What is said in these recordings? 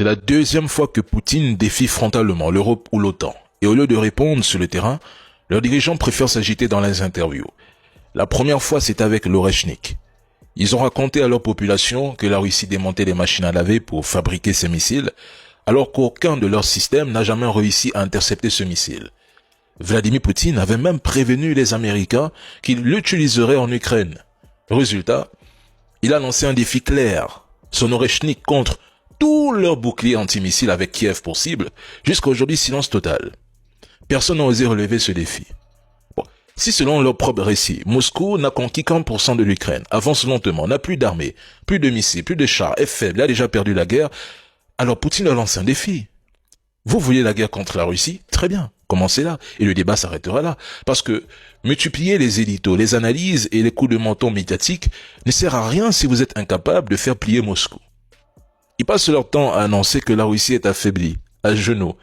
C'est la deuxième fois que Poutine défie frontalement l'Europe ou l'OTAN. Et au lieu de répondre sur le terrain, leurs dirigeants préfèrent s'agiter dans les interviews. La première fois, c'est avec l'Oreshnik. Ils ont raconté à leur population que la Russie démontait les machines à laver pour fabriquer ces missiles, alors qu'aucun de leurs systèmes n'a jamais réussi à intercepter ce missile. Vladimir Poutine avait même prévenu les Américains qu'il l'utiliserait en Ukraine. Résultat, il a lancé un défi clair. Son Oreshnik contre tous leurs boucliers antimissiles avec Kiev pour cible, jusqu'à aujourd'hui silence total. Personne n'a osé relever ce défi. Bon, si selon leur propre récit, Moscou n'a conquis qu'1% de l'Ukraine, avance lentement, n'a plus d'armée, plus de missiles, plus de chars, est faible, a déjà perdu la guerre, alors Poutine a lancé un défi. Vous voulez la guerre contre la Russie? Très bien, commencez là, et le débat s'arrêtera là. Parce que multiplier les éditos, les analyses et les coups de menton médiatiques ne sert à rien si vous êtes incapable de faire plier Moscou. Ils passent leur temps à annoncer que la Russie est affaiblie, à genoux,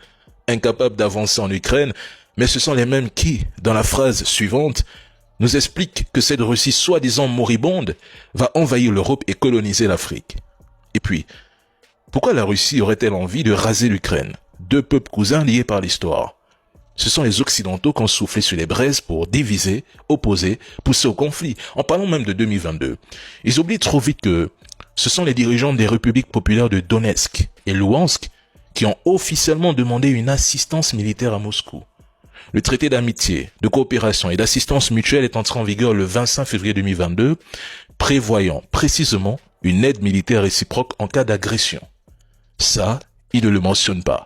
incapable d'avancer en Ukraine, mais ce sont les mêmes qui, dans la phrase suivante, nous expliquent que cette Russie soi-disant moribonde va envahir l'Europe et coloniser l'Afrique. Et puis, pourquoi la Russie aurait-elle envie de raser l'Ukraine? Deux peuples cousins liés par l'histoire. Ce sont les Occidentaux qui ont soufflé sur les braises pour diviser, opposer, pousser au conflit, en parlant même de 2022. Ils oublient trop vite que ce sont les dirigeants des républiques populaires de Donetsk et Louhansk qui ont officiellement demandé une assistance militaire à Moscou. Le traité d'amitié, de coopération et d'assistance mutuelle est entré en vigueur le 25 février 2022, prévoyant précisément une aide militaire réciproque en cas d'agression. Ça, ils ne le mentionnent pas.